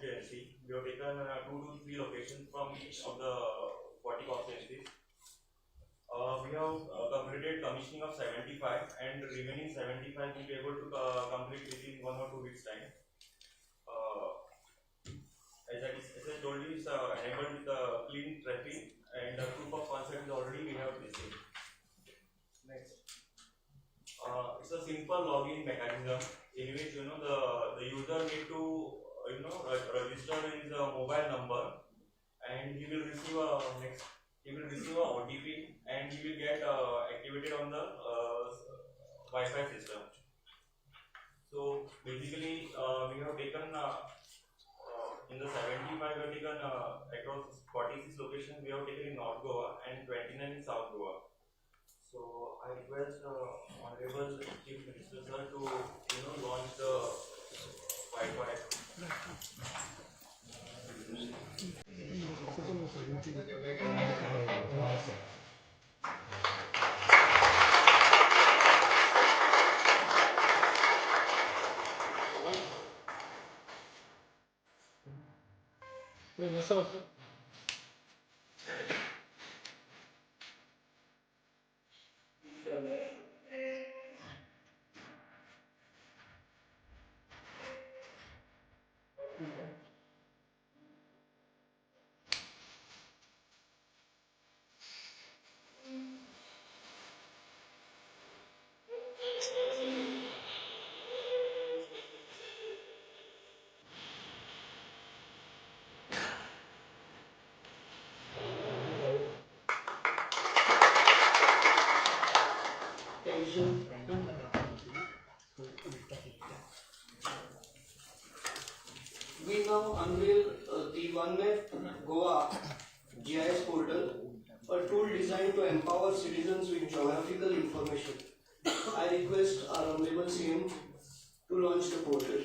constituency. We have taken 2 to 3 locations from each of the 40 constituencies. We have completed commissioning of 75, and remaining 75 will be able to complete within 1 or 2 weeks time. As I told you, it's enabled with clean tracking, and proof of concept is already we have received. Next, it's a simple login mechanism in which the user need to register his mobile number, and he will receive a OTP, and he will get activated on the Wi-Fi system. So basically, we have taken in the 75 we have taken across 46 locations. We have taken in North Goa and 29 in South Goa. So I request Honorable Chief Minister sir to launch the Wi-Fi. We now unveil the OneMap Goa GIS portal, a tool designed to empower citizens with geographical information. I request our Honorable CM to launch the portal.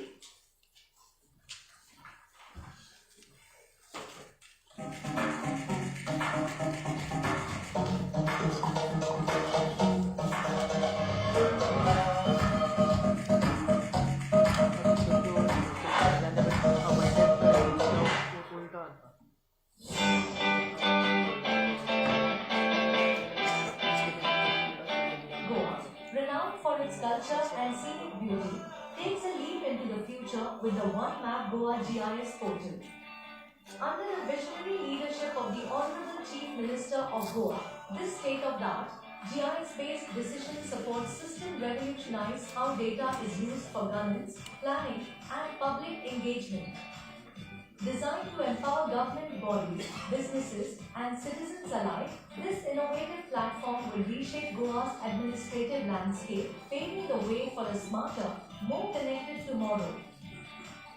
Culture and scenic beauty takes a leap into the future with the OneMap Goa GIS portal. Under the visionary leadership of the Honorable Chief Minister of Goa, this state-of-the-art GIS-based decision support system revolutionizes how data is used for governance, planning, and public engagement. Designed to empower government bodies, businesses, and citizens alike, this innovative platform will reshape Goa's administrative landscape, paving the way for a smarter, more connected tomorrow.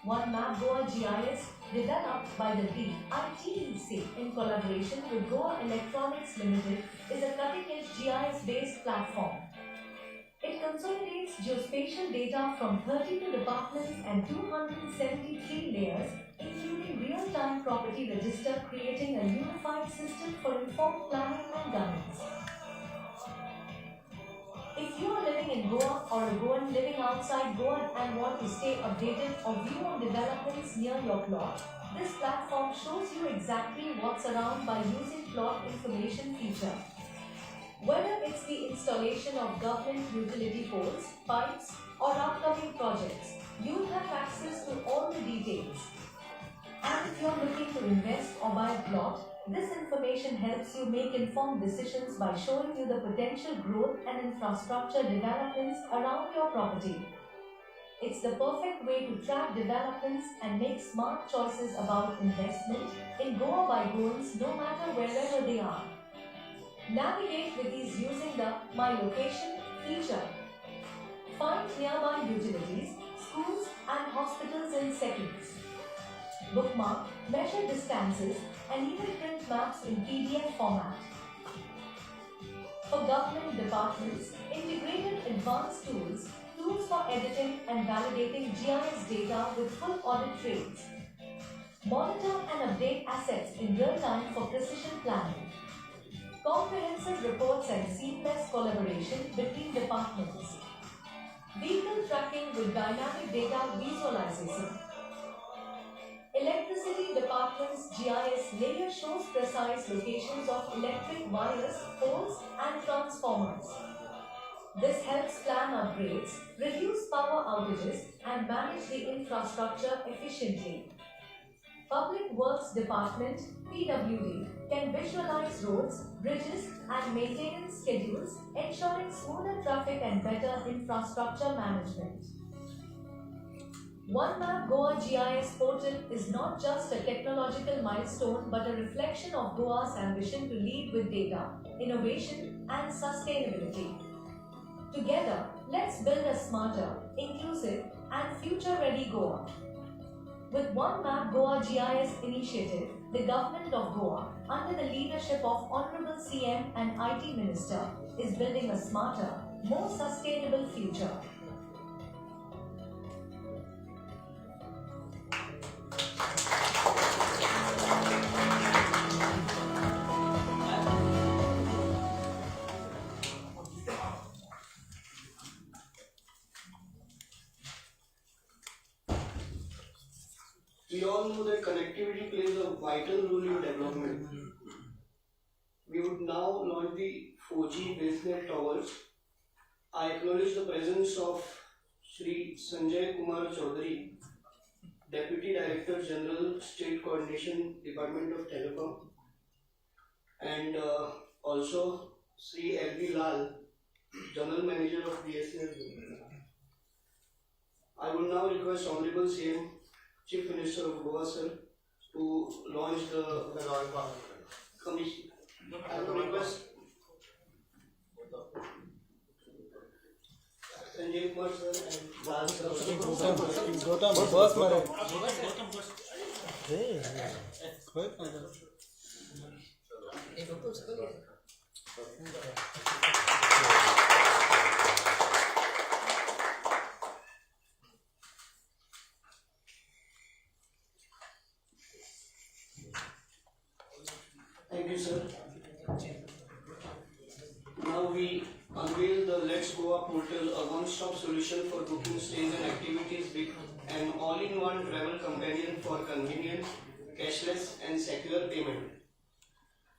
OneMap Goa GIS, developed by the DITEC in collaboration with Goa Electronics Limited, is a cutting-edge GIS-based platform. It consolidates geospatial data from 32 departments and 273 layers, including real-time property register, creating a unified system for informed planning and governance. If you are living in Goa or a Goan living outside Goa and want to stay updated or view on developments near your plot, this platform shows you exactly what's around by using plot information feature. Whether it's the installation of government utility poles, pipes, or upcoming projects, you'll have access to all the details. And if you're looking to invest or buy a plot, this information helps you make informed decisions by showing you the potential growth and infrastructure developments around your property. It's the perfect way to track developments and make smart choices about investment in Goa by Goans, no matter wherever they are. Navigate with ease using the My Location feature. Find nearby utilities, schools, and hospitals in seconds. Bookmark, measure distances, and even print maps in PDF format. For government departments, integrated advanced tools for editing and validating GIS data with full audit trails. Monitor and update assets in real time for precision planning. Comprehensive reports and seamless collaboration between departments. Vehicle tracking with dynamic data visualization. Department's GIS layer shows precise locations of electric wires, poles, and transformers. This helps plan upgrades, reduce power outages, and manage the infrastructure efficiently. Public Works Department (PWD) can visualize roads, bridges, and maintenance schedules, ensuring smoother traffic and better infrastructure management. One Map Goa GIS portal is not just a technological milestone but a reflection of Goa's ambition to lead with data, innovation, and sustainability. Together, let's build a smarter, inclusive, and future-ready Goa. With One Map Goa GIS initiative, the Government of Goa, under the leadership of Honorable CM and IT Minister, is building a smarter, more sustainable future. We all know that connectivity plays a vital role in development. We would now launch the 4G BaseNet towers. I acknowledge the presence of Shri Sanjay Kumar Chaudhary, Deputy Director General, State Coordination, Department of Telecom, and also Shri L.B. Lal, General Manager of BSNL. I would now request Honorable CM, Chief Minister of Goa, sir, to launch the commission. I would request Sanjay Kumar sir and Lal sir. Thank you, sir. Now we unveil the Let's Goa portal, a one-stop solution for booking stays and activities with an all-in-one travel companion for convenient, cashless and secure payment.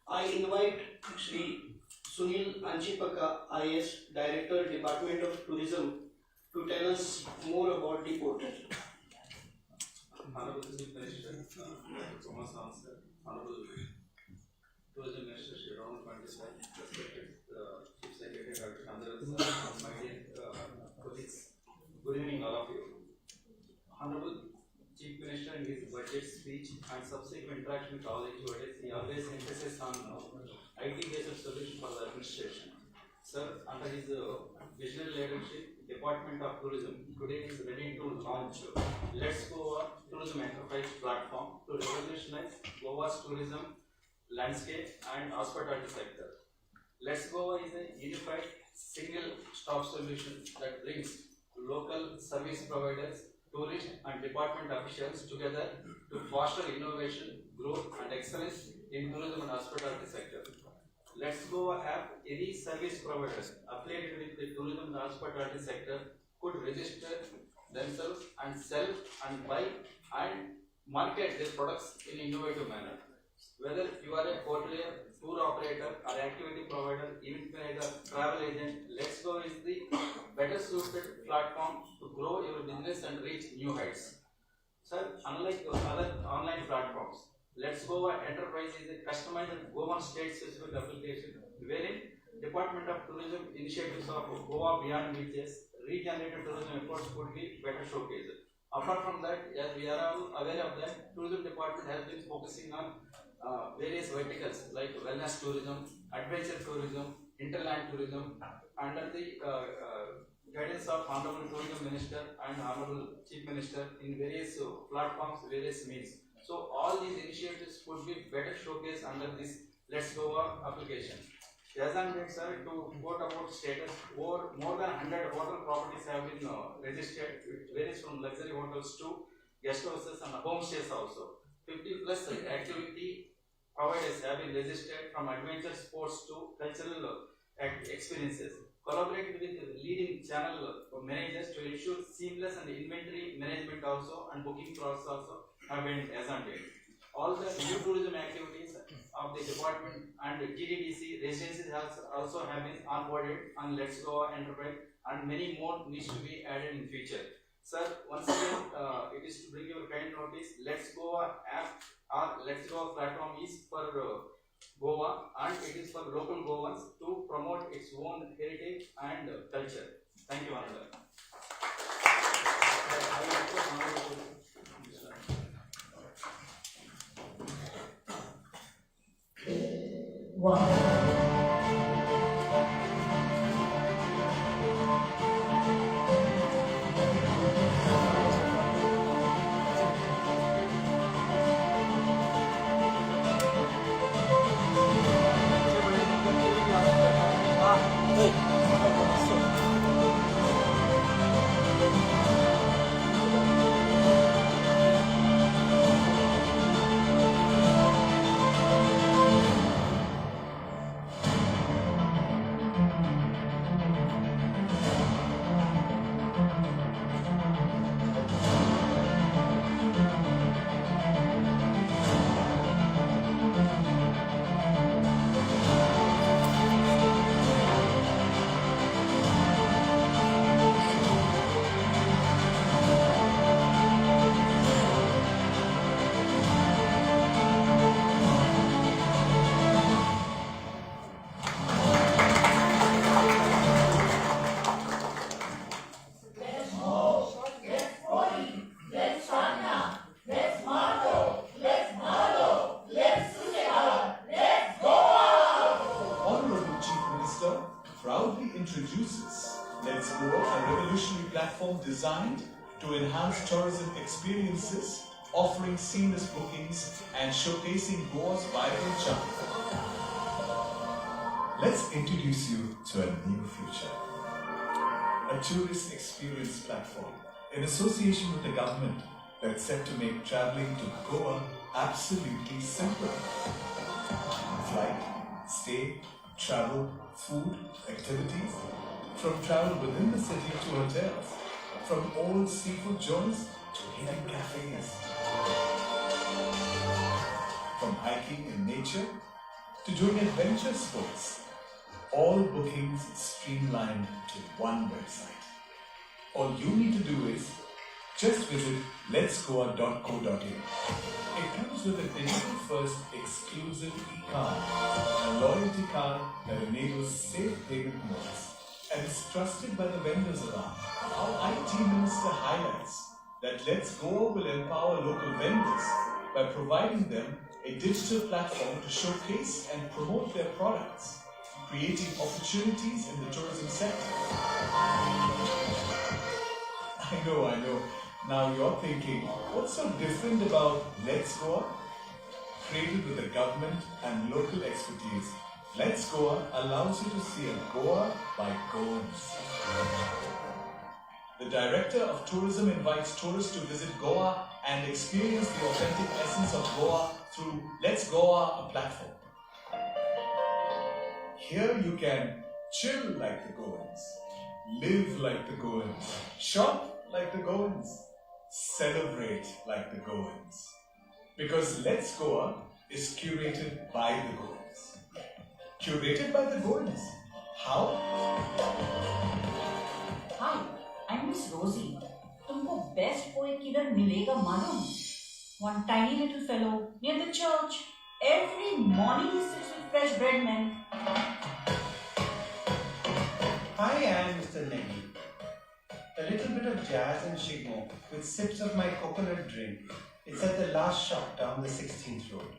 I invite Shri Sunil Anchipaka, IS, Director, Department of Tourism, to tell us more about the portal. Honorable Chief Minister, Thomas Answer, Honorable Tourism Minister Shri Ronald Pandesai, respected Chief Secretary Dr. Chandran sir, and my dear colleagues, good evening all of you. Honorable Chief Minister in his budget speech and subsequent interaction with all HODs, he always emphasizes on IT-based solution for the administration. Sir, under his visionary leadership, Department of Tourism today is ready to launch Let's Goa Tourism Enterprise Platform to revolutionize Goa's tourism landscape and hospitality sector. Let's Goa is a unified single-stop solution that brings local service providers, tourists and department officials together to foster innovation, growth and excellence in tourism and hospitality sector. Let's Goa app, any service providers affiliated with the tourism and hospitality sector could register themselves and sell and buy and market their products in an innovative manner. Whether you are a hotelier, tour operator or activity provider, event manager, travel agent, Let's Go is the better suited platform to grow your business and reach new heights. Sir, unlike other online platforms, Let's Go Enterprise is a customized Goa state-specific application wherein Department of Tourism initiatives of Goa Beyond Beaches, regenerated tourism efforts could be better showcased. Apart from that, as we are all aware of that, Tourism Department has been focusing on various verticals like wellness tourism, adventure tourism, interland tourism, under the guidance of Honorable Tourism Minister and Honorable Chief Minister in various platforms, various means. So all these initiatives could be better showcased under this Let's Go application. As on date, sir, to quote about status, more than 100 hotel properties have been registered. It varies from luxury hotels to guest houses and homestays also. 50 plus activity providers have been registered from adventure sports to cultural experiences. Collaborated with leading channel managers to ensure seamless and inventory management also and booking process also have been as on date. all the new tourism activities of the department and GDDC residences also have been onboarded on Let's Go Enterprise, and many more needs to be added in future. Sir, once again, it is to bring your kind notice. Let's Go app or Let's Go platform is for Goa, and it is for local Goans to promote its own heritage and culture. Thank you, Honorable. Wow. Introduces Let's Go, a revolutionary platform designed to enhance tourism experiences, offering seamless bookings and showcasing Goa's vibrant charm. Let's introduce you to a new future. A tourist experience platform in association with the government that's set to make traveling to Goa absolutely simple. Flight, stay, travel, food, activities, from travel within the city to hotels, from old seafood joints to hidden cafes, from hiking in nature to doing adventure sports, all bookings streamlined to one website. All you need to do is just visit letsgoa.co.in. It comes with a digital-first exclusive e-card, a loyalty card that enables safe payment modes, and is trusted by the vendors around. Our IT Minister highlights that Let's Go will empower local vendors by providing them a digital platform to showcase and promote their products, creating opportunities in the tourism sector. I know. Now you're thinking, what's so different about Let's Go? Created with the government and local expertise, Let's Go allows you to see a Goa by Goans. The Director of Tourism invites tourists to visit Goa and experience the authentic essence of Goa through Let's Goa, a platform. Here you can chill like the Goans, live like the Goans, shop like the Goans, celebrate like the Goans. Because Let's Goa is curated by the Goans. Curated by the Goans. How? Hi, I'm Miss Rosie. तुमको best poet किधर मिलेगा मालूम? One tiny little fellow near the church. Every morning he sits with fresh bread men. I am Mr. Negi. A little bit of jazz and shigmo with sips of my coconut drink. It's at the last shop down the 16th road.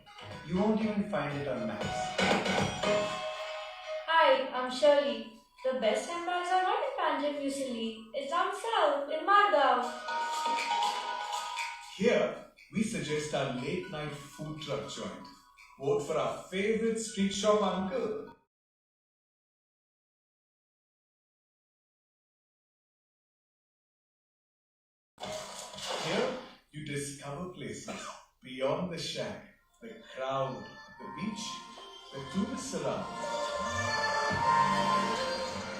You won't even find it on maps. Hi, I'm Shirley. The best handbags are not in Panjim usually. It's down south in Margao. Here, we suggest our late night food truck joint. Vote for our favorite street shop uncle. Here, you discover places beyond the shack, the crowd, the beach, the tourists around.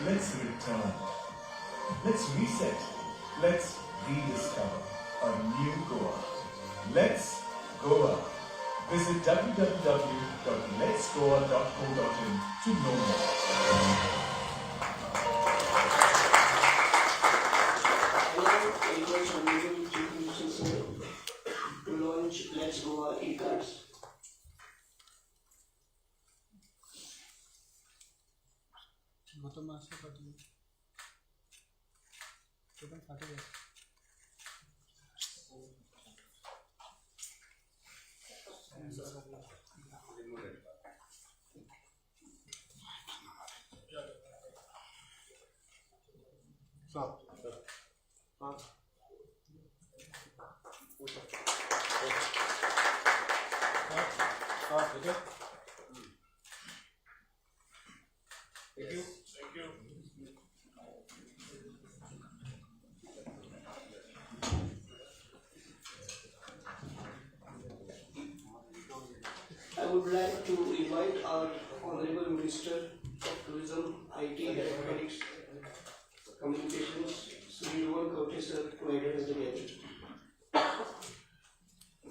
Let's return. Let's reset. Let's rediscover a new Goa. Let's Goa. Visit www.letsgoa.co.in to know more. I now request Honorable Chief Minister Sir to launch Let's Goa e-cards. I would like to invite our Honorable Minister of Tourism, IT, Electronics, Communications, Sri Rohan Kauti sir to address the gathering.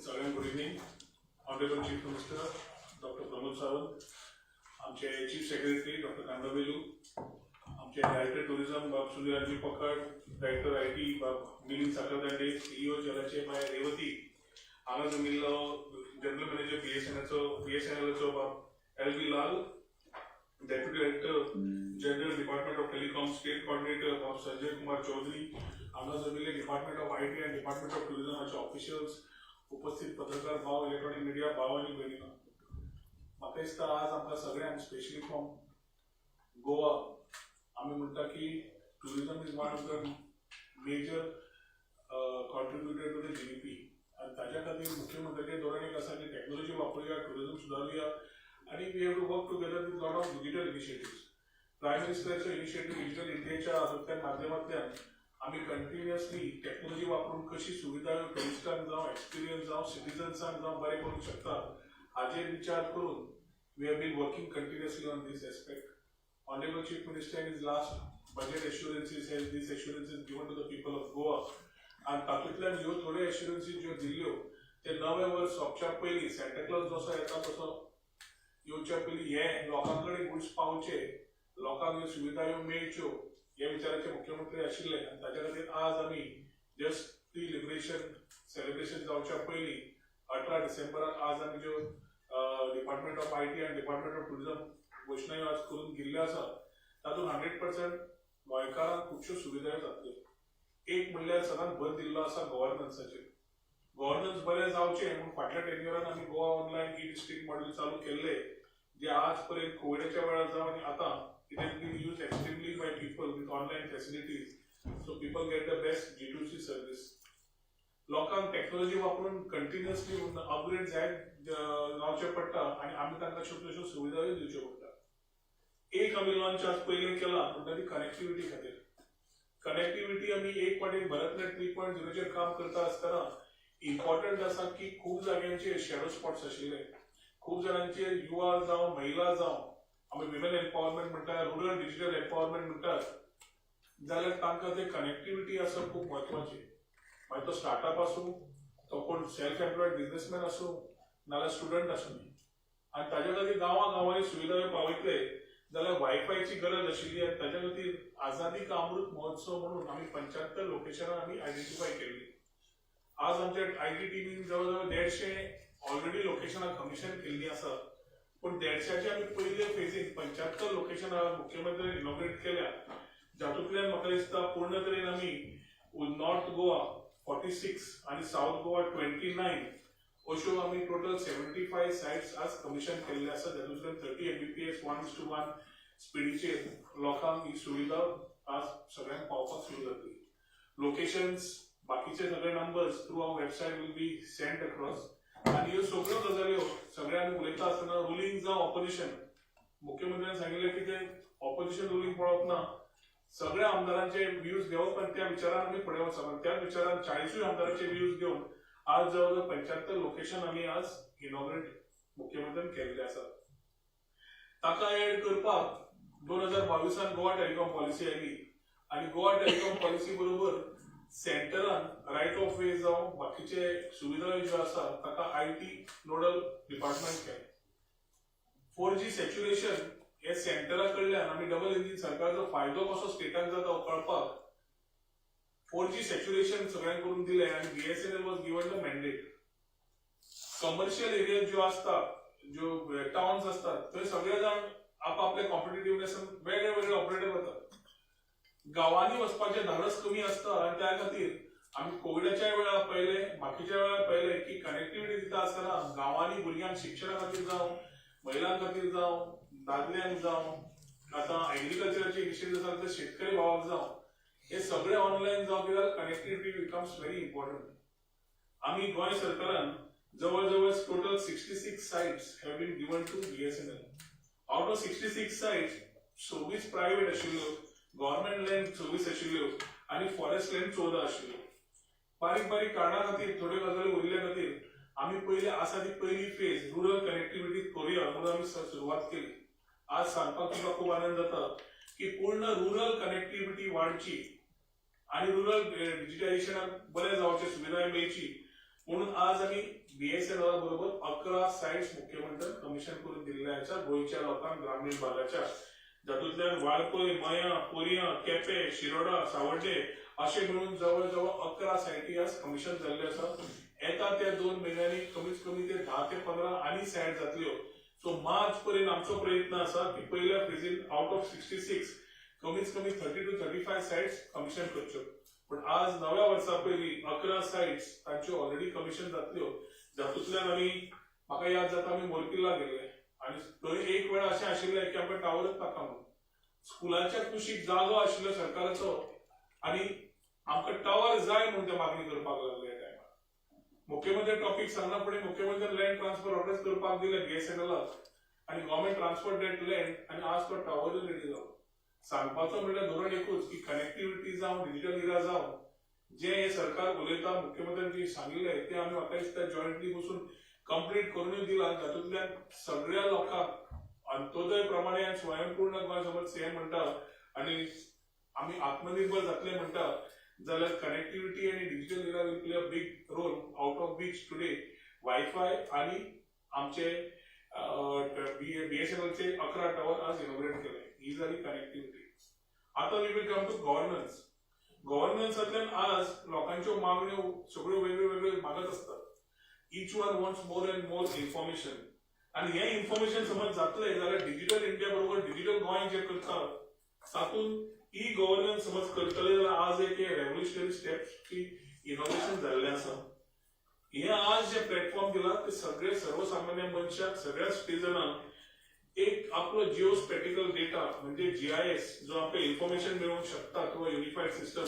सगळ्यांक good evening. Honourable chief minister doctor Pramod Sawant, आमचे chief secretary doctor कांदावेलू, आमचे director tourism बाब सुनीलजी पकड, director IT बाब Milind Sakhardande, CEO जलाचे बाय रेवती, हांगा जमिल्लो जनरल मॅनेजर BSNLचो बाब LB Lal, deputy director general department of telecom state coordinator बाब संजय कुमार चौधरी, हांगा जमिल्ले department of IT and department of टुरिझमाचे ऑफिशियल्स, उपस्थित पत्रकार भाव, इलेक्ट्रॉनिक मीडिया भाव आणि भयणीनो, म्हाका दिसता आज आमकां सगळ्यांक स्पेशली फ्रॉम गोवा आमी म्हणटा की tourism is one of the major contributor to the GDP आणि ताच्या खातीर मुख्यमंत्र्याचें धोरण एक आसा की टेक्नॉलॉजी वापरूया, टुरिझम सुदारूया आणि we have to work together with lot of digital initiatives. Prime मिनिस्टरचो इनिशिएटिव्ह डिजिटल इंडियाच्या माध्यमांतल्यान आम्ही कंटिन्युअसली टेक्नॉलॉजी वापरून कशी सुविधा टुरिस्टांक जावं, एक्सपिरियन्स जावं, सिटीजन्सांक जावं बरें करूंक शकता हाचेर विचार करून we have been working continuously on this aspect. Honourable chief minister in his last budget assurances has this assurances given to the people of Goa आणि तातूंतल्यान ह्यो थोड्यो एश्युरन्सीस ज्यो दिल्ल्यो ते नवें वर्स सोंपच्या पयलीं सॅन्टाक्लॉज जसो येता तसो येवच्या पयलीं हे लोकां कडेन गुड्स पावचे, लोकांक ह्यो सुविधा ह्यो मेळच्यो हे विचाराचे मुख्यमंत्री आशिल्ले आणि ताच्या खातीर आज आमी जस्ट प्री लिबरेशन सेलिब्रेशन जावच्या पयलीं 18 डिसेंबराक आज आमी ज्यो डिपार्टमेंट ऑफ IT आनी डिपार्टमेंट ऑफ टुरिझम घोशणा आज करून गेल्ल्यो आसा तातूंत 100% गोंयकारांक खुबश्यो सुविधा जातल्यो. एक म्हणल्यार सदांच भर दिल्लो आसा गव्हर्नन्साचेर. गव्हर्नन्स बरें जावचें म्हूण फाटल्या टेन्युरान आमी गोवा ऑनलायन ई-डिस्ट्रिक्ट मॉड्यूल चालू केल्ले जे आज पर्यंत कोविडाच्या वेळार जावं आनी आतां it has been used extremely by people with online facilities, so people get the best G2C service. लोकांक टेक्नॉलॉजी वापरून कंटिन्युअसली अपग्रेड जायत रावचें पडटा आनी आमी तांकां छोट्योश्यो सुविधाय दिवच्यो पडटा. एक आमी लॉन्च आज पयलीं केला म्हणटा ती कनेक्टिविटी खातीर. कनेक्टिविटी आमी एक पावटी भारतनेट 3.0चेर काम करता आसतना इम्पॉर्टंट आसा की खूब जाग्यांचेर शॅडो स्पॉट्स आशिल्ले, खूब जाणांचेर युवा जावं महिला जावं आमी विमेन एम्पावरमेंट म्हणटा, रुरल डिजिटल एम्पावरमेंट म्हणटात, जाल्यार तांकां ते कनेक्टिविटी आसप खूब म्हत्वाची. मागीर तो स्टार्टअप आसूं, तो कोण सेल्फ एम्प्लॉयड बिजनेसमॅन आसूं नाल्यार स्टुडंट आसूं आनी ताच्या खातीर गांवांनी सुविधा पावयतले जाल्यार वायफायची गरज आशिल्ली आनी ताच्या खातीर आझादी का अमृत महोत्सव म्हणून आमी 75 लोकेशनां आमी आयडेंटिफाय केल्ली. आज आमच्या IT टीमीन जवळ जवळ 150 ऑलरेडी लोकेशनां कमिशन केल्लीं आसा पण 150चे आमी पयले फेजीन 75 लोकेशनां मुख्यमंत्र्यान इनॉग्रेट केल्या जातूंतल्यान म्हाका दिसता पूर्ण तरेन आमी नॉर्थ गोवा 46 आणि साउथ गोवा 29 अश्यो आमी टोटल 75 साइट्स आज कमिशन केल्ले आसा जातूंतल्यान 30 Mbps 1:1 स्पीडीचेर लोकांक ही सुविधा आज सगळ्यांक पावपाक सुरू जातली. लोकेशन्स बाकीचे सगळे numbers through our website will be sent across आणि ह्यो सगळ्यो गजाल्यो सगळ्यांक उलयता आसतना रुलींग जावं ऑपोजिशन मुख्यमंत्र्यान सांगिल्लें की ते ऑपोजिशन रुलींग पळोवप ना, सगळ्या आमदारांचे व्ह्यूज घेवप आनी त्या विचारान आमी फुडें वचप. त्या विचारान 40 आमदारांचे व्ह्यूज घेवन आज जवळ जवळ 75 लोकेशन आमी आज इनॉग्रेट मुख्यमंत्र्यान केल्ले आसा. ताका एड करपाक 2022 गोवा टेलिकॉम पॉलिसी आयली आणि गोवा टेलिकॉम पॉलिसी बरोबर सेंटरान रायट ऑफ वे जावं बाकीचे सुविधा ज्यो आसा ताका IT नोडल डिपार्टमेंट केले. 4G सॅच्युरेशन हे सेंटरा कडल्यान आमी डबल इंजिन सरकारचो फायदो कसो स्टेटाक जाता हो कळपाक 4G सॅच्युरेशन सगळ्यांक करून दिले आनी BSNL was given the mandate. Commercial area ज्यो आसता ज्यो टाउन्स असतात थंय सगळे जाण आपापल्या कॉम्पिटिटिव्हनेसान वेगळे वेगळे ऑपरेटर करतात. गावांनी वचपाचे धाडस कमी असता आणि त्या खातीर आमी कोविडाच्या वेळार पहिले बाकीच्या वेळार पहिले की कनेक्टिव्हिटी दिता आसतना गावांनी भुरग्यांक शिक्षणा खातीर जावं महिलां खातीर जावं दादल्यांक जावं आतां एग्रीकल्चराचे इनिशिएटिव्ह आसा ते शेतकरी भावाक जावं हे सगळे ऑनलायन जावं कित्याक कनेक्टिव्हिटी बिकम्स व्हेरी इम्पॉर्टंट. आमी गोंय सरकारान जवळ जवळ total 66 sites have been given to BSNL. Out of 66 sites, 26 private आशिल्ल्यो, गव्हर्नमेंट लँड 26 आशिल्ल्यो आनी फॉरेस्ट लँड 14 आशिल्ल्यो. बारीक बारीक कारणां खातीर थोड्यो गजाली उरिल्ल्या खातीर आमी पयली आसा ती पयली फेज रुरल कनेक्टिव्हिटी करूया म्हणून आमी सुरवात केली. आज सांगपाक तुका खूब आनंद जाता की पूर्ण रुरल कनेक्टिव्हिटी वाडची आनी रुरल डिजिटायझेशनाक बरें जावचें सुविधा मेळची म्हणून आज आमी BSNL बरोबर 11 साइट्स मुख्यमंत्र्यान कमिशन करून दिल्ल्या आसा गोंयच्या लोकांक ग्रामीण भागाच्या, जातूंतल्यान वाळपय, मयां, पोरयां, केपें, शिरोडा, सावड्डे अशें मिळून जवळ जवळ 11 साइटी आज कमिशन जाल्ल्यो आसा. येता त्या 2 म्हयन्यांनी कमीत कमी ते 10 ते 15 आनी साइट जातल्यो. सो मार्च पर्यंत आमचो प्रयत्न आसा की पयल्या फेजीन आउट ऑफ 66 कमीत कमी 30 to 35 साइट्स कमिशन करच्यो. पण आज नव्या वर्सा पयली 11 साइट्स तांच्यो ऑलरेडी कमिशन जातल्यो, जातूंतल्यान आमी म्हाका याद जाता आमी मोरपिल्ला गेल्ले आनी थंय एक वेळ अशें आशिल्लें की आमकां टावरच नाका म्हणून स्कुलाच्या कुशीक जागो आशिल्लो सरकाराचो आनी आमकां टावर जाय म्हणून ते मागणी करपाक लागले त्या टायमार. मुख्यमंत्री टॉपिक सांगना फुडें मुख्यमंत्र्यान लँड ट्रान्सफर ऑर्डर्स करपाक दिले BSNLाक आनी गव्हर्नमेंट ट्रान्सफर डेट लँड आनी आज तो टावर रेडी जालो. सांगपाचो म्हणल्यार धोरण एकूच की कनेक्टिव्हिटी जावं डिजिटल इरा जावं जे हे सरकार उलयता मुख्यमंत्र्यान जे सांगिल्ले ते आमी म्हाका दिसता जॉयंटली बसून कंप्लीट करूनय दिला, जातूंतल्यान सगळ्या लोकांक अंत्योदय प्रमाणे आनी स्वयंपूर्ण गोंय समज सीएम म्हणटा आनी आमी आत्मनिर्भर जातले म्हणटा जाल्यार कनेक्टिव्हिटी आनी digital era will play a big role out of which today wifi आनी आमचे BSNLचे 11 टावर आज इनॉग्रेट केले. ही जाली कनेक्टिव्हिटी. आता we will come to governance. गव्हर्नन्सांतल्यान आज लोकांच्यो मागण्यो सगळ्यो वेगळ्यो वेगळ्यो मागत असतात. Each one wants more and more information आनी हें इन्फॉर्मेशन समज जातलें जाल्यार डिजिटल इंडिया बरोबर डिजिटल गोंय जें करता तातूंत ई गव्हर्नन्स समज करतले जाल्यार आज एक रेव्होल्युशनरी स्टेप्सची इनोव्हेशन जाल्लें आसा. हे आज जे प्लॅटफॉर्म दिला ते सगळे सर्वसामान्य मनशाक सगळ्या सिटीजनांक एक आपलो जिओ स्पॅटिकल डेटा म्हणजे GIS जो आपले इन्फॉर्मेशन मेळोवंक शकता किंवा युनिफाईड सिस्टम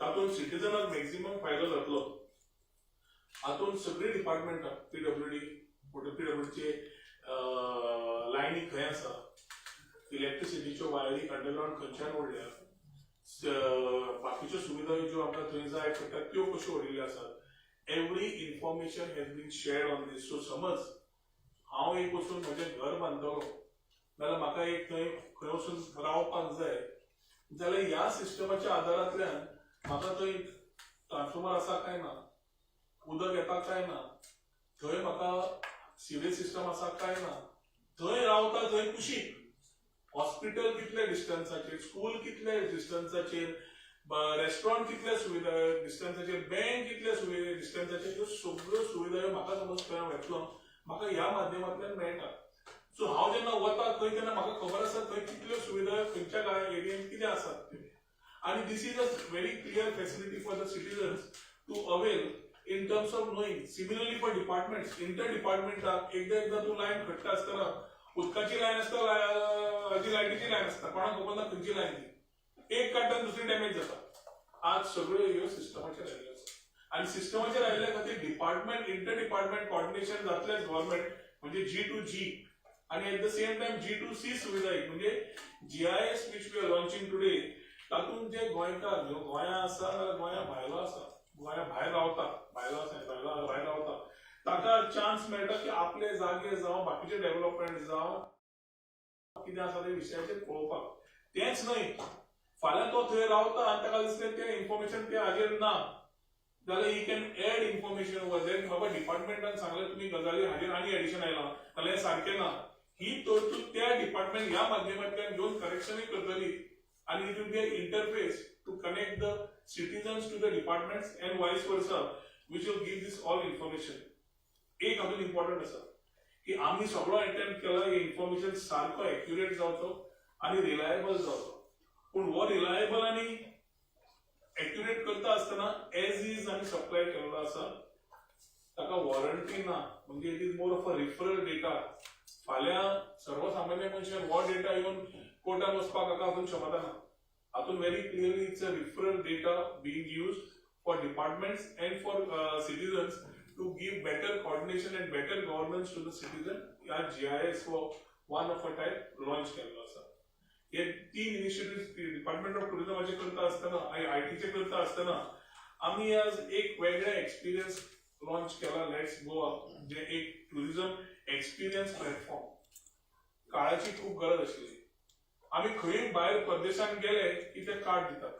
तातूंत सिटीजनाक मॅक्झिमम फायदो जातलो. हातूंत सगळी डिपार्टमेंटां PWDचे लायनी खंय आसा, इलेक्ट्रिसिटीच्यो वायरी अंडरग्राउंड खंयच्यान ओडल्या, बाकीच्यो सुविधा ज्यो आमकां थंय जाय पडटा त्यो कश्यो ओडिल्ल्यो आसात. Every information has been shared on this. So समज हांव एक वचून म्हजें घर बांदतलो जाल्यार म्हाका एक थंय खंय वचून रावपाक जाय जाल्यार ह्या सिस्टमाच्या आदारांतल्यान म्हाका थंय ट्रान्सफॉर्मर आसा काय ना, उदक येता काय ना, थंय म्हाका सिवेज सिस्टम आसा काय ना, थंय रावता थंय कुशीक हॉस्पिटल कितल्या डिस्टन्साचेर, स्कूल कितल्या डिस्टन्साचेर, रेस्टॉरंट कितल्या सुविधा डिस्टन्साचेर, बँक कितल्या सुविधा डिस्टन्साचेर, ह्यो सगळ्यो सुविधा म्हाका समज खंय वेतलो म्हाका ह्या माध्यमांतल्यान मेळटा. सो हांव जेन्ना वता थंय तेन्ना म्हाका खबर आसा थंय कितल्यो सुविधा खंयच्या एरियेन कितें आसात आनी this is a very clear facility for the citizens to avail in terms of knowing. Similarly for departments, inter departmental एकदा तू लाईन खट्टा असताना उदकाची लाईन असता, लायटीची लाईन असता, कोणाक खबर ना खंयची लाईन ती एक काडटा दुसरी डॅमेज जाता. आज सगळ्यो ह्यो सिस्टमाचेर आयल्यो आसा आनी सिस्टमाचेर आयिल्ल्या खातीर डिपार्टमेंट इंटर डिपार्टमेंट कॉर्डिनेशन जातलेंच गव्हर्नमेंट म्हणजे G2G आनी at the same time G2C सुविधा म्हणजे GIS which we are launching today. तातूंत जे गोंयकार ज्यो गोंया आसा गोंया भायलो आसा, गोंया भायर रावता, भायर रावता ताका चान्स मेळटा की आपले जागे जावं बाकीचे डेव्हलपमेंट जावं कितें आसा ते विशयाचेर पळोवपाक. तेंच न्हय फाल्यां तो थंय रावता आनी ताका दिसलें तें इन्फॉर्मेशन ते हाजेर ना जाल्यार he can add information over then बाबा डिपार्टमेंटान सांगलें तुमी गजाली हाजेर आनी एडिशन आयलां जाल्यार हें सारकें ना ही तरतूद त्या डिपार्टमेंट ह्या माध्यमांतल्यान घेवन करेक्शनूय करतली आनी it will be a interface to connect the citizens to the departments and vice versa which will give this all information. एक अजून इम्पॉर्टंट आसा की आमी सगळो अटेम्प्ट केला हे इन्फॉर्मेशन सारको एक्युरेट जावचो आनी रिलायबल जावचो पूण हो रिलायबल आनी एक्युरेट करता आसतना एज इज आमी सप्लाय केल्लो आसा ताका वॉरंटी ना म्हणजे it is more of a referral data. फाल्यां सर्वसामान्य मनशान हो डेटा येवन कोर्टान वचपाक हाका हातून क्षमता ना. हातून very clearly it's a referral data being used for departments and for citizens to give better coordination and better governance to the citizen. या GIS हो one of a type launch केल्लो आसा. हे 3 इनिशिएटिव्स डिपार्टमेंट ऑफ टुरिझमाचे करता आसतना IT चे करता आसतना आमी आज एक वेगळा एक्सपिरियन्स लॉन्च केला लेट्स गोवा जे एक टुरिझम एक्सपिरियन्स प्लॅटफॉर्म. काळाची खूप गरज आशिल्ली. आमी खंय भायर परदेशांत गेले की ते कार्ड दितात.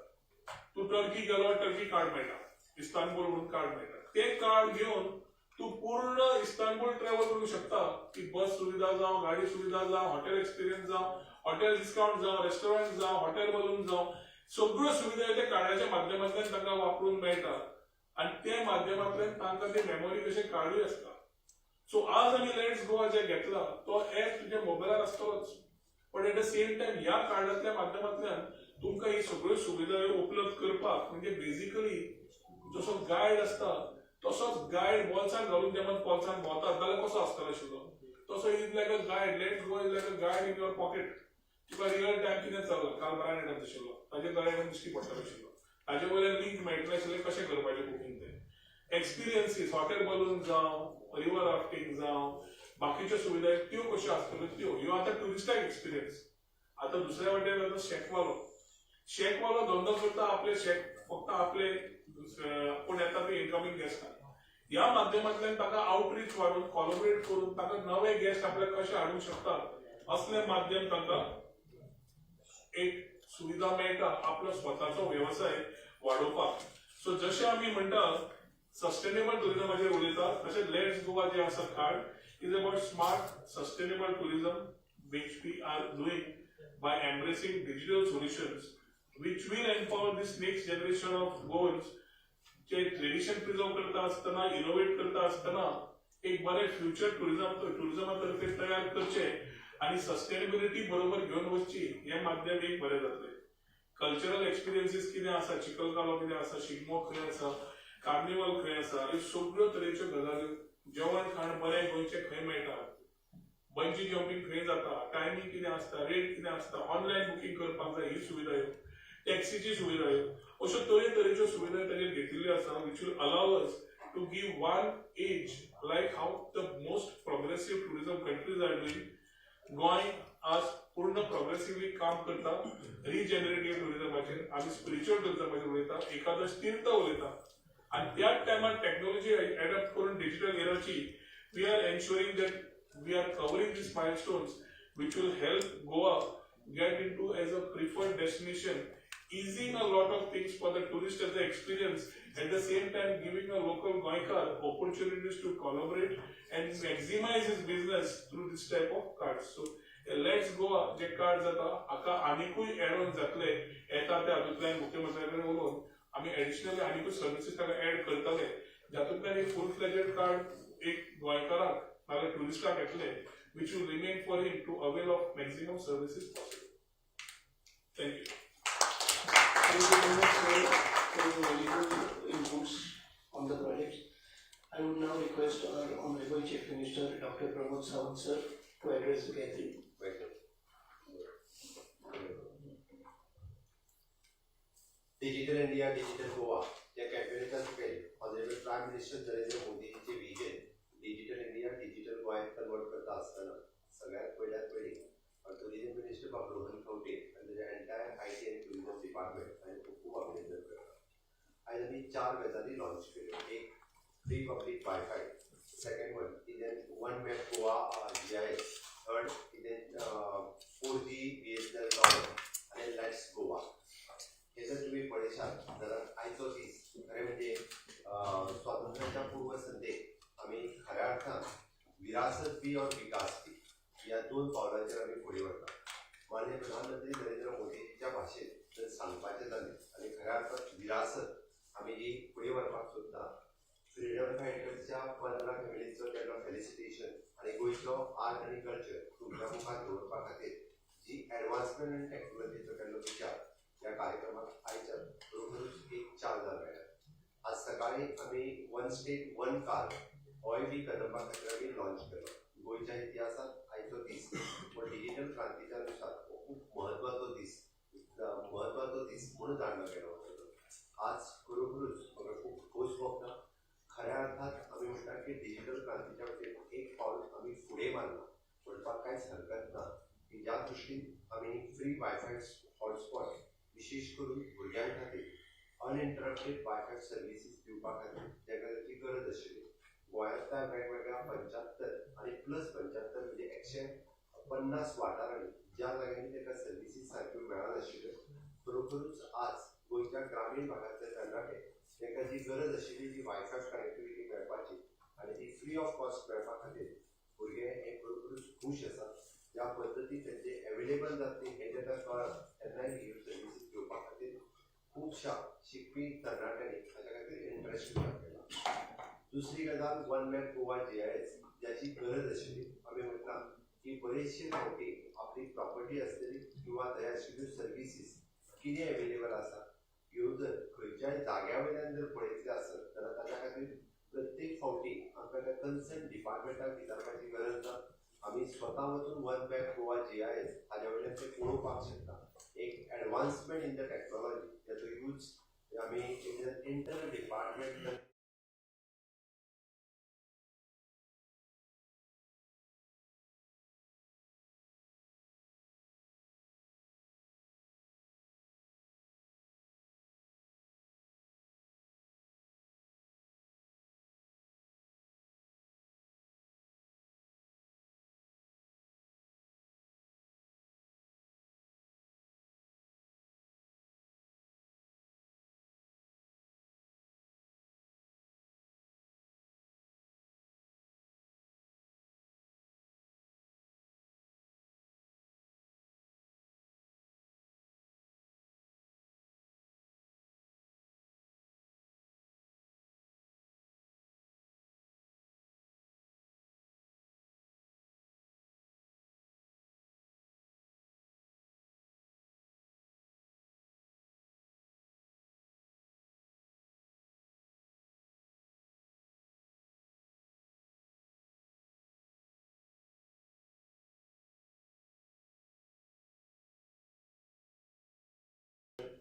तूं टर्की गेलो टर्की कार्ड मेळटा, इस्तानबूल म्हणून कार्ड मेळटा. ते कार्ड घेऊन तू पूर्ण इस्तानबूल ट्रॅव्हल करू शकता की बस सुविधा जावं गाडी सुविधा जावं हॉटेल एक्सपिरियन्स जावं हॉटेल डिस्काउंट जावं रेस्टॉरंट जावं हॉटेल बलून जावं सगळ्यो सुविधा त्या कार्डाच्या माध्यमांतल्यान तांकां वापरून मेळटा आनी त्या माध्यमांतल्यान तांकां ते मेमोरी कशे कार्डूय आसता. सो आज आमी लेट्स गोवा जे घेतला तो ऍप तुज्या मोबायलार आसतलोच पण एट द सेम टायम ह्या कार्डांतल्या माध्यमांतल्यान तुमकां ही सगळ्यो सुविधा उपलब्ध करपाक म्हणजे बेजिकली जसो गायड आसता तसोच गायड बॉल्सान घालून जेन्ना बॉल्सान भोंवतात जाल्यार कसो आसतलो आशिल्लो तसो is like a guide let's go is like a guide in your pocket. तुका रियल टायम कितें चल्लां काल बरां नेटात आशिल्लो ताजे गळ्यान दिश्टी पडटलो आशिल्लो ताजे वयल्यान लिंक मेळटलें आशिल्लें कशें करपाचें बुकींग तें एक्सपिरियन्सीस हॉटेल बलून जावं रिवर राफ्टींग जावं बाकीच्यो सुविधा त्यो कश्यो आसतल्यो त्यो ह्यो आतां ट्युरिस्टाक एक्सपिरियन्स. आतां दुसऱ्या वाटेन जाता शेकवालो धंदो करता आपले शेक फक्त आपले कोण येता ते इनकमिंग गेस्टांक ह्या माध्यमांतल्यान ताका आउटरीच वाडून कॉलॅबोरेट करून ताका नवे गेस्ट आपल्याक कशे हाडूंक शकतात असले माध्यम तांकां एक सुविधा मेळटा आपलो स्वताचो व्यवसाय वाडोवपाक. सो जशें आमी म्हणटा सस्टेनेबल टुरिझमाचेर उलयता तशें लेट्स गोवा जे आसा card is about smart sustainable tourism which we are doing by embracing digital solutions which will empower this next generation of goals J tradition preserve करता आसतना इनोवेट करता आसतना एक बरे फ्युचर टुरिझमातर्फे तयार करचे आणि सस्टेनेबिलिटी बरोबर घेऊन वचची हे माध्यम एक बरें जातलें. कल्चरल एक्सपिरियन्सीस कितें आसा चिखलकालो कितें आसा शिगमो खंय आसा कार्निवल खंय आसा ह्यो सगळ्यो तरेच्यो गजाली जेवण खाण बरें गोंयचें खंय मेळटा बंजी जंपींग खंय जाता टायमींग कितें आसता रेट कितें आसता ऑनलायन बुकींग करपाक जाय ही सुविधा ह्यो टॅक्सीची सुविधा ह्यो अश्यो तरेतरेच्यो सुविधा ताजेर घेतिल्ल्यो आसा which will allow us to give one edge like how the most progressive tourism countries are doing. Goem आज पूर्ण प्रोग्रेसिव्हली काम करता रिजेनरेटिव्ह टुरिझमाचेर आमी स्पिरिच्युअल टुरिझमाचेर उलयता एकादश तीर्थ उलयता आनी त्याच टायमार टॅक्नॉलॉजी एडॉप्ट करून डिजिटल एराची we are ensuring that we are covering these milestones which will help Goa get into as a preferred destination, easing a lot of things for the tourist as an experience, at the same time giving a local Goikar opportunities to collaborate and maximize his business through this type of cards. So let's Goa J card जाता हाका आनीकूय add on जातले येता त्या हातूंतल्यान मुख्यमंत्र्या कडेन उलोवन आमी एडिशनली आनीकूय सर्विसीस ताका एड करतले जातूंतल्यान एक फुल फ्लेजेड कार्ड एक गोंयकाराक नाल्यार टुरिस्टाक येतले which will remain for him to avail of maximum services possible. Thank you. Thank you very much for your valuable inputs on the project. I would now request our Honorable Chief Minister Dr. Pramod Sawant sir to address the gathering. Digital India, Digital Goa या कॅम्पेनीचा स्पेल honourable prime minister Narendra मोदींचे vision digital India digital गोंयांत convert करता आसतना सगळ्यात पयल्यात वेळी tourism minister बाब रोहन खंवटे आनी तेजे एंटायर IT आनी टुरिझम डिपार्टमेंट हांवें खूब अभिनंदन करता. आयज आमी 4 गजाली लॉन्च केल्यो. एक free public wifi, second one इदेन one map Goa GIS, third इदेन 4G BSNL टॉवर आनी लेट्स गोवा. विरासत बी और विकास बी या दोन पावलांचेर आमी फुडें वता. माननीय प्रधानमंत्री नरेंद्र मोदीच्या भाशेंत जर सांगपाचें जालें आनी खऱ्या अर्थात विरासत आमी जी फुडें व्हरपाक सोदता, फ्रीडम फायटर्सच्या 15 फॅमिलीचो केल्लो फेलिसिटेशन आनी गोंयचो आर्ट आनी कल्चर तुमच्या मुखार दवरपा खातीर जी एडवान्समेंट आनी टॅक्नोलॉजीचो केल्लो विचार ह्या कार्यक्रमाक आयच्या बरोबरूच एक चालना मेळ्ळ्या. आज सकाळी आमी वन स्टेट वन कार्ड होय बी करपा खातीर आमी लॉन्च केलो. गोंयच्या इतिहासांत आयचो दीस पूण डिजिटल क्रांतीच्या नुसार हो खूब म्हत्वाचो दीस म्हणून जाणलो गेलो वता. आज खरोखरूच म्हाका खूब खोस भोगता. खऱ्या अर्थात आमी म्हणटा की डिजिटल क्रांतीच्या वटेन एक पावल आमी फुडें मारला म्हणपाक कांयच हरकत ना की ज्या दृश्टीन आमी फ्री वायफाय हॉटस्पॉट विशेष करून भुरग्यां खातीर अनइंटरप्टेड वायफाय सर्विसीस दिवपा खातीर जाका ताची गरज आशिल्ली. गोंयांतल्या वेगवेगळ्या 75 आनी प्लस 75 म्हणजे 150 वाठारांनी ज्या जाग्यांनी ताका सर्विसीस सारक्यो मेळनाशिल्ल्यो, खरोखरूच आज गोंयच्या ग्रामीण भागांतले तरणाटे ताका जी गरज आशिल्ली ती वायफाय कनेक्टिविटी मेळपाची आनी ती फ्री ऑफ कॉस्ट मेळपा खातीर भुरगे हे खरोखरूच खूश आसात. ज्या पद्दतीन तेंचे एवेलेबल जातली हें जेन्ना कळ्ळां तेन्नाय ह्यो सर्विसीस घेवपा खातीर खुबशा शिकपी तरणाट्यांनी हाच्या खातीर इंट्रस्ट दाखयला. दुसरी गजाल वन मॅप गोवा GIS ज्याची गरज आशिल्ली. आमी म्हणटा की बरेचशे फावटी आपली प्रॉपर्टी आसतली किंवा थंय आशिल्ल्यो सर्विसीस कितें एवेलेबल आसा ह्यो जर खंयच्याय जाग्या वयल्यान जर पळयतले आसत जाल्यार ताच्या खातीर प्रत्येक फावटी आमकां त्या कन्सर्न डिपार्टमेंटाक विचारपाची गरज ना. आमी स्वता वचून वन मॅप गोवा GIS हाच्या वयल्यान ते पळोवपाक शकता. एक एडवान्समेंट इन द टॅक्नोलॉजी जाचो यूज आमी इंटर डिपार्टमेंट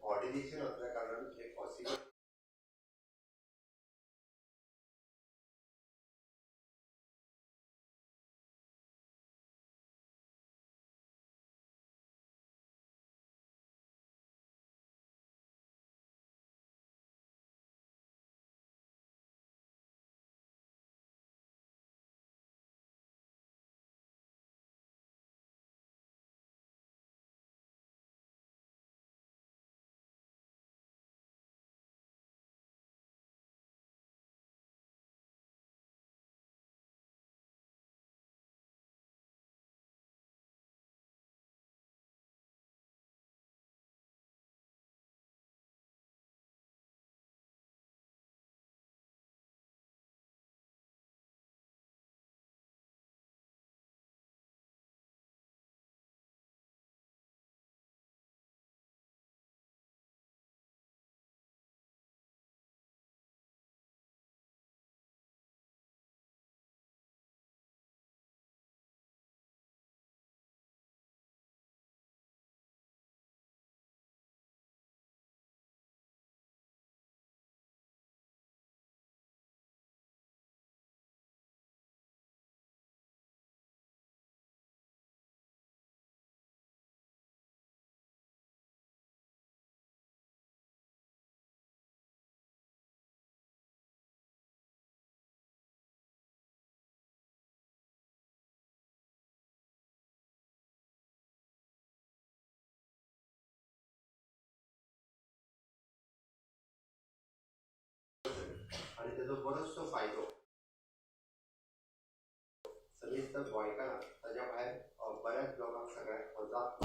ऑर्डिनेशन असल्या कारणान हे पॉसिबल आणि त्याचा बरोचसो फायदो न्हीच तर गोंयकारांक ताच्या भायर बऱ्याच लोकांक सगळ्यांक हो जाप